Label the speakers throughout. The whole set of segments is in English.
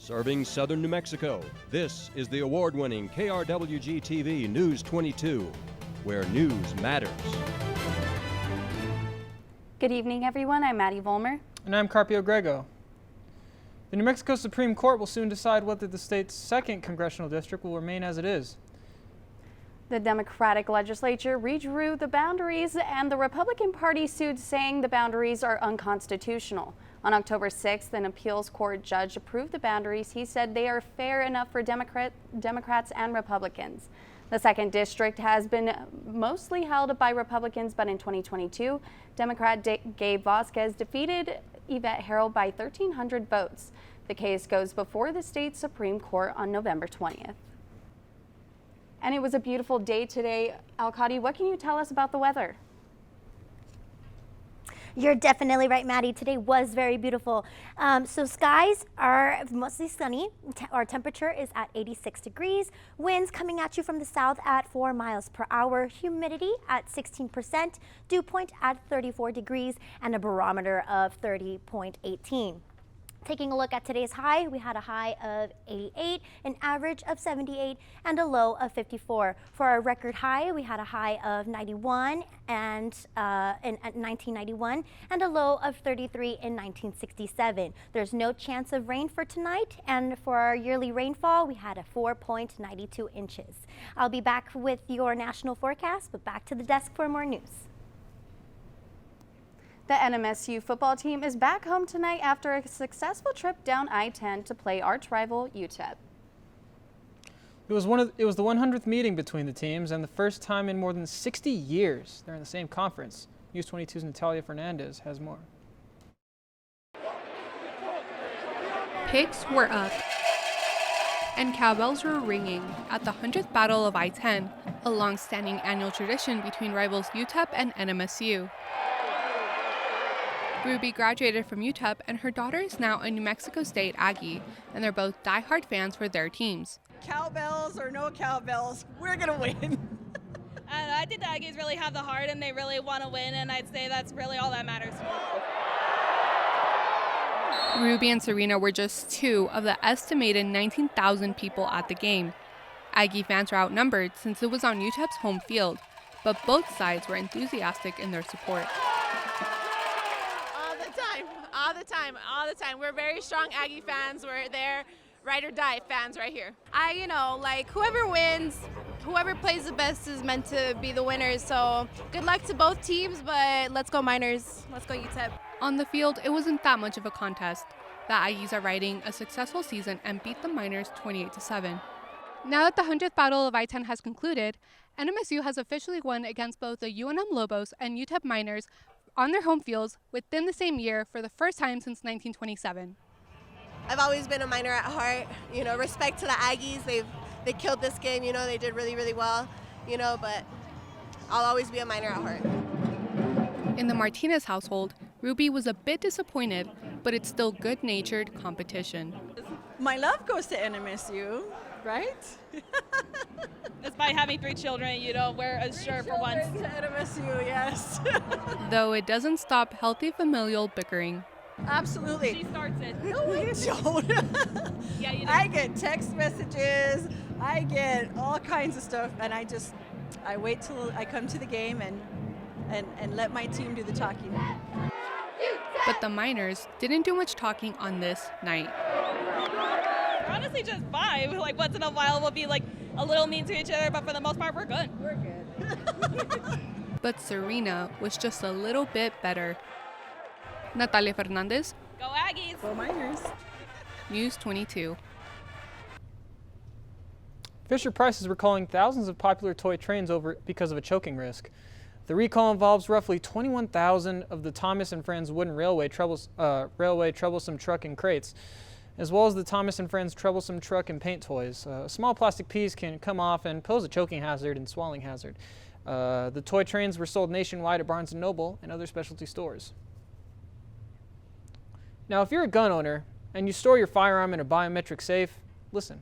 Speaker 1: Serving southern New Mexico, this is the award-winning KRWG-TV News 22, where news matters.
Speaker 2: Good evening, everyone. I'm Maddie Volmer.
Speaker 3: And I'm Carpio Grego. The New Mexico Supreme Court will soon decide whether the state's second congressional district will remain as it is.
Speaker 2: The Democratic legislature redrew the boundaries, and the Republican Party sued, saying the boundaries are unconstitutional. On October 6th, an appeals court judge approved the boundaries. He said they are fair enough for Democrats and Republicans. The second district has been mostly held by Republicans, but in 2022, Democrat Gabe Vasquez defeated Yvette Herrell by 1,300 votes. The case goes before the state Supreme Court on November 20th. And it was a beautiful day today. Alcati, what can you tell us about the weather?
Speaker 4: You're definitely right, Maddie. Today was very beautiful. So skies are mostly sunny. Our temperature is at 86 degrees. Winds coming at you from the south at 4 miles per hour. Humidity at 16%. Dew point at 34 degrees and a barometer of 30.18. Taking a look at today's high, we had a high of 88, an average of 78, and a low of 54. For our record high, we had a high of 91 and in 1991, and a low of 33 in 1967. There's no chance of rain for tonight, and for our yearly rainfall, we had a 4.92 inches. I'll be back with your national forecast, but back to the desk for more news.
Speaker 2: The NMSU football team is back home tonight after a successful trip down I-10 to play arch rival UTEP.
Speaker 3: It was the 100th meeting between the teams and the first time in more than 60 years they're in the same conference. News 22's Natalia Fernandez has more.
Speaker 5: Picks were up and cowbells were ringing at the 100th Battle of I-10, a long-standing annual tradition between rivals UTEP and NMSU. Ruby graduated from UTEP, and her daughter is now a New Mexico State Aggie, and they're both diehard fans for their teams.
Speaker 6: Cowbells or no cowbells, we're going to win.
Speaker 7: I think the Aggies really have the heart, and they really want to win, and I'd say that's really all that matters.
Speaker 5: Ruby and Serena were just two of the estimated 19,000 people at the game. Aggie fans were outnumbered since it was on UTEP's home field, but both sides were enthusiastic in their support.
Speaker 8: All the time. We're very strong Aggie fans. We're there, ride or die fans right here.
Speaker 9: Whoever wins, whoever plays the best is meant to be the winners. So good luck to both teams, but let's go Miners. Let's go UTEP.
Speaker 5: On the field, it wasn't that much of a contest. The Aggies are riding a successful season and beat the Miners 28-7. Now that the 100th Battle of I-10 has concluded, NMSU has officially won against both the UNM Lobos and UTEP Miners on their home fields within the same year for the first time since 1927.
Speaker 8: I've always been a Miner at heart. Respect to the Aggies. They killed this game. They did really, really well. But I'll always be a Miner at heart.
Speaker 5: In the Martinez household, Ruby was a bit disappointed, but it's still good-natured competition.
Speaker 6: My love goes to NMSU, right?
Speaker 7: Despite having 3 children, you don't wear a shirt for once.
Speaker 6: To NMSU, yes.
Speaker 5: Though it doesn't stop healthy familial bickering.
Speaker 6: Absolutely.
Speaker 7: She starts it.
Speaker 6: No, I don't.
Speaker 7: Yeah, you do.
Speaker 6: I get text messages, I get all kinds of stuff, and I wait till I come to the game and let my team do the talking.
Speaker 5: But the Miners didn't do much talking on this night.
Speaker 7: We're honestly just fine. Once in a while we'll be a little mean to each other, but for the most part we're good.
Speaker 6: We're good.
Speaker 5: But Serena was just a little bit better. Natalia Fernandez.
Speaker 7: Go Aggies.
Speaker 6: Go Miners.
Speaker 5: News 22.
Speaker 3: Fisher-Price is recalling thousands of popular toy trains because of a choking risk. The recall involves roughly 21,000 of the Thomas & Friends wooden railway troublesome truck and crates, as well as the Thomas & Friends troublesome truck and paint toys. A small plastic piece can come off and pose a choking hazard and swallowing hazard. The toy trains were sold nationwide at Barnes & Noble and other specialty stores. Now, if you're a gun owner and you store your firearm in a biometric safe, listen.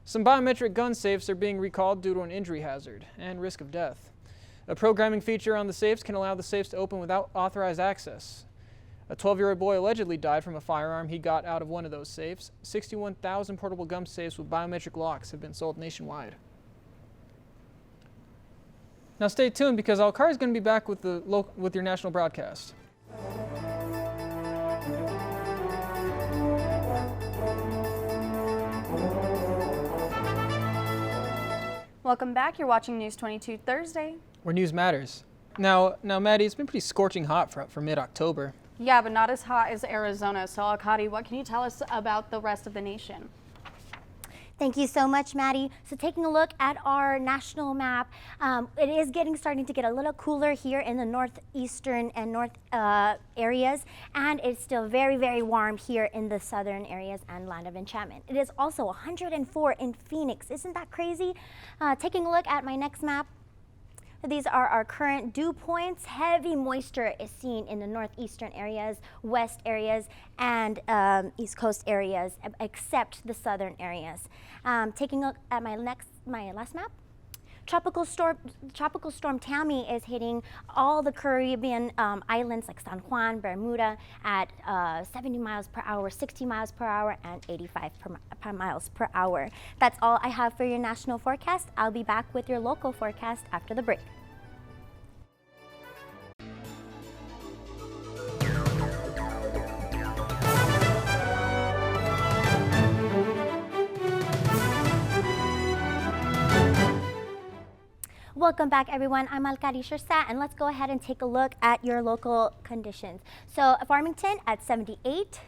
Speaker 3: Some biometric gun safes are being recalled due to an injury hazard and risk of death. A programming feature on the safes can allow the safes to open without authorized access. A 12-year-old boy allegedly died from a firearm he got out of one of those safes. 61,000 portable gum safes with biometric locks have been sold nationwide. Now stay tuned because Alcari is going to be back with your national broadcast.
Speaker 2: Welcome back. You're watching News 22 Thursday.
Speaker 3: Where news matters. Now, Maddie, it's been pretty scorching hot for mid-October.
Speaker 2: Yeah, but not as hot as Arizona. So, Alcari, what can you tell us about the rest of the nation?
Speaker 4: Thank you so much, Maddie. So taking a look at our national map, it is starting to get a little cooler here in the northeastern and north areas, and it's still very, very warm here in the southern areas and Land of Enchantment. It is also 104 in Phoenix. Isn't that crazy? Taking a look at my next map, these are our current dew points. Heavy moisture is seen in the northeastern areas, west areas, and east coast areas, except the southern areas. Taking a look at my last map. Tropical storm Tammy is hitting all the Caribbean islands like San Juan, Bermuda at 70 miles per hour, 60 miles per hour, and 85 miles per hour. That's all I have for your national forecast. I'll be back with your local forecast after the break. Welcome back, everyone. I'm Alcari Shirsat, and let's go ahead and take a look at your local conditions. So Farmington at 78,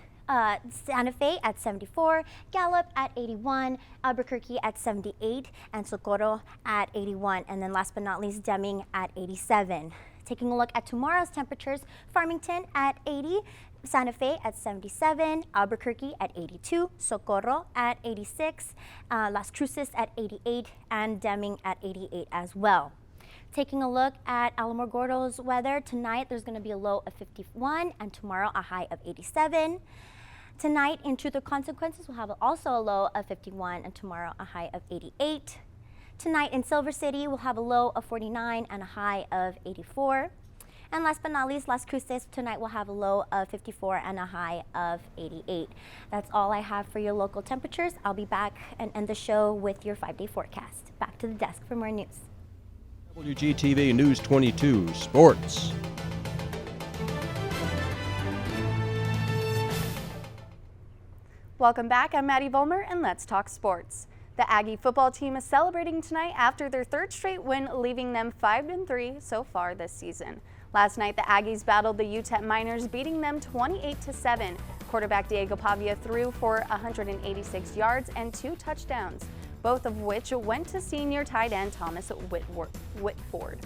Speaker 4: Santa Fe at 74, Gallup at 81, Albuquerque at 78, and Socorro at 81, and then last but not least, Deming at 87. Taking a look at tomorrow's temperatures, Farmington at 80, Santa Fe at 77, Albuquerque at 82, Socorro at 86, Las Cruces at 88, and Deming at 88 as well. Taking a look at Alamogordo's weather, tonight there's going to be a low of 51 and tomorrow a high of 87. Tonight in Truth or Consequences we'll have also a low of 51 and tomorrow a high of 88. Tonight in Silver City we'll have a low of 49 and a high of 84. And last but not least, Las Cruces, tonight we'll have a low of 54 and a high of 88. That's all I have for your local temperatures. I'll be back and end the show with your 5-day forecast. Back to the desk for more news.
Speaker 1: KRWG-TV News 22 Sports.
Speaker 2: Welcome back. I'm Maddie Volmer, and let's talk sports. The Aggie football team is celebrating tonight after their third straight win, leaving them 5-3 so far this season. Last night, the Aggies battled the UTEP Miners, beating them 28-7. Quarterback Diego Pavia threw for 186 yards and 2 touchdowns, both of which went to senior tight end Thomas Whitford.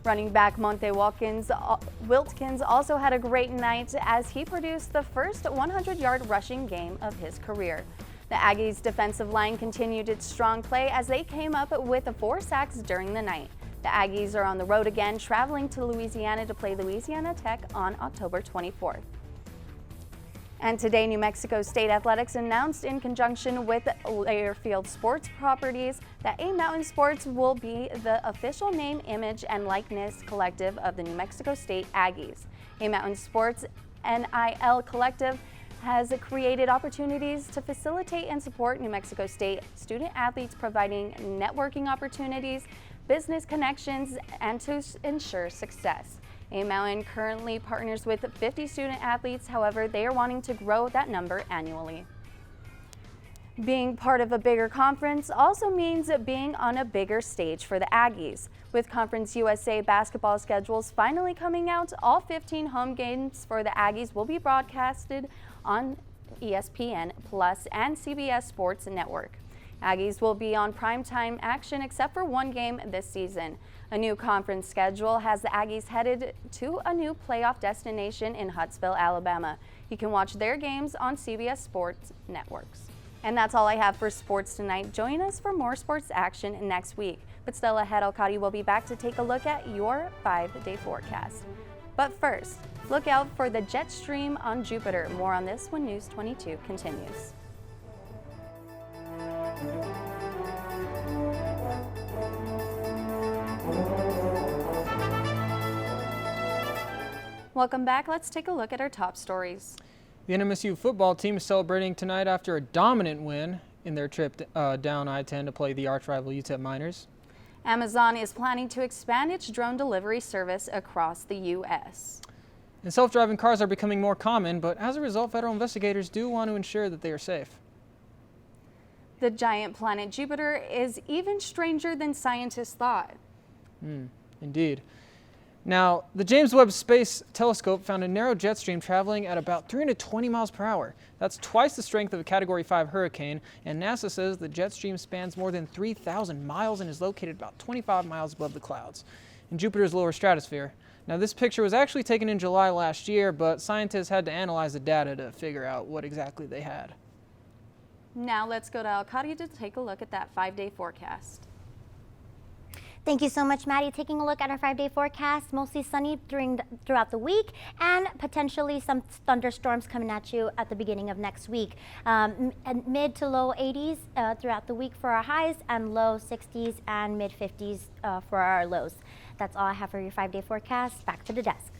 Speaker 2: Running back Monte Wilkins also had a great night as he produced the first 100-yard rushing game of his career. The Aggies' defensive line continued its strong play as they came up with 4 sacks during the night. The Aggies are on the road again, traveling to Louisiana to play Louisiana Tech on October 24th. And today, New Mexico State Athletics announced in conjunction with Learfield Sports Properties that A Mountain Sports will be the official name, image, and likeness collective of the New Mexico State Aggies. A Mountain Sports NIL Collective has created opportunities to facilitate and support New Mexico State student athletes, providing networking opportunities, business connections, and to ensure success. A Mountain currently partners with 50 student athletes, however, they are wanting to grow that number annually. Being part of a bigger conference also means being on a bigger stage for the Aggies. With Conference USA basketball schedules finally coming out, all 15 home games for the Aggies will be broadcasted on ESPN Plus and CBS Sports Network. Aggies will be on primetime action except for one game this season. A new conference schedule has the Aggies headed to a new playoff destination in Huntsville, Alabama. You can watch their games on CBS Sports Networks. And that's all I have for sports tonight. Join us for more sports action next week. But still ahead, Alcari will be back to take a look at your 5-day forecast. But first, look out for the jet stream on Jupiter. More on this when News 22 continues. Welcome back. Let's take a look at our top stories.
Speaker 3: The NMSU football team is celebrating tonight after a dominant win in their trip down I-10 to play the arch-rival UTEP Miners.
Speaker 2: Amazon is planning to expand its drone delivery service across the U.S.
Speaker 3: And self-driving cars are becoming more common, but as a result, federal investigators do want to ensure that they are safe.
Speaker 2: The giant planet Jupiter is even stranger than scientists thought.
Speaker 3: Indeed. Now, the James Webb Space Telescope found a narrow jet stream traveling at about 320 miles per hour. That's twice the strength of a Category 5 hurricane, and NASA says the jet stream spans more than 3,000 miles and is located about 25 miles above the clouds in Jupiter's lower stratosphere. Now, this picture was actually taken in July last year, but scientists had to analyze the data to figure out what exactly they had.
Speaker 2: Now let's go to Alcati to take a look at that 5-day forecast.
Speaker 4: Thank you so much, Maddie. Taking a look at our 5-day forecast, mostly sunny throughout the week and potentially some thunderstorms coming at you at the beginning of next week. Mid to low 80s throughout the week for our highs and low 60s and mid 50s for our lows. That's all I have for your 5-day forecast. Back to the desk.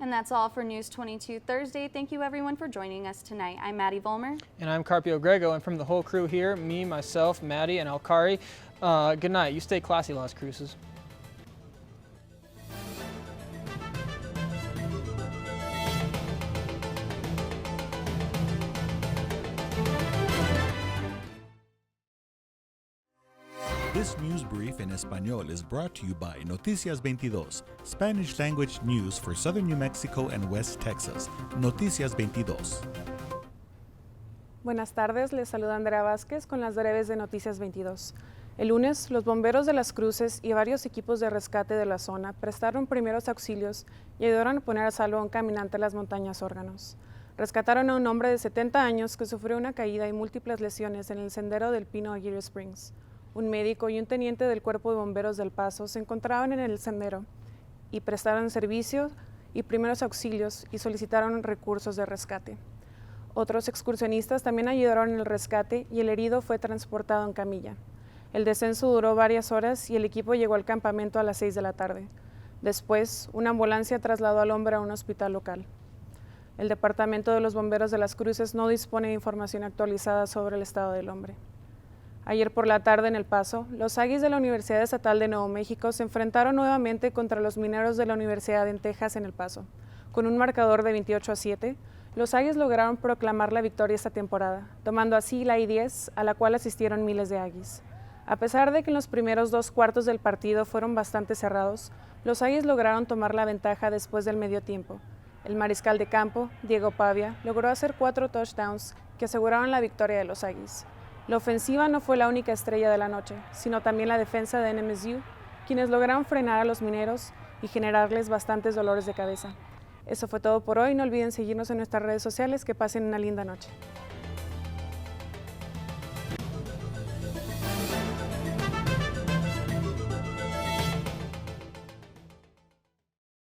Speaker 2: And that's all for News 22 Thursday. Thank you everyone for joining us tonight. I'm Maddie Volmer.
Speaker 3: And I'm Carpio Grego, and from the whole crew here, me, myself, Maddie, and Alcari, good night. You stay classy, Las Cruces.
Speaker 10: This news brief in Español is brought to you by Noticias 22, Spanish language news for southern New Mexico and West Texas. Noticias 22.
Speaker 11: Buenas tardes, les saluda Andrea Vázquez con las breves de Noticias 22. El lunes, los bomberos de las Cruces y varios equipos de rescate de la zona prestaron primeros auxilios y ayudaron a poner a salvo a un caminante en las montañas Órganos. Rescataron a un hombre de 70 años que sufrió una caída y múltiples lesiones en el sendero del Pino Aguirre Springs. Un médico y un teniente del Cuerpo de Bomberos del Paso se encontraban en el sendero y prestaron servicio y primeros auxilios y solicitaron recursos de rescate. Otros excursionistas también ayudaron en el rescate y el herido fue transportado en camilla. El descenso duró varias horas y el equipo llegó al campamento a las 6 de la tarde. Después, una ambulancia trasladó al hombre a un hospital local. El Departamento de los Bomberos de las Cruces no dispone de información actualizada sobre el estado del hombre. Ayer por la tarde en El Paso, los Aggies de la Universidad Estatal de Nuevo México se enfrentaron nuevamente contra los mineros de la Universidad en Texas en El Paso. Con un marcador de 28-7, los Aggies lograron proclamar la victoria esta temporada, tomando así la I-10 a la cual asistieron miles de Aggies. A pesar de que en los primeros 2 cuartos del partido fueron bastante cerrados, los Aggies lograron tomar la ventaja después del medio tiempo. El mariscal de campo, Diego Pavia, logró hacer 4 touchdowns que aseguraron la victoria de los Aggies. La ofensiva no fue la única estrella de la noche, sino también la defensa de NMSU, quienes lograron frenar a los mineros y generarles bastantes dolores de cabeza. Eso fue todo por hoy. No olviden seguirnos en nuestras redes sociales. Que pasen una linda noche.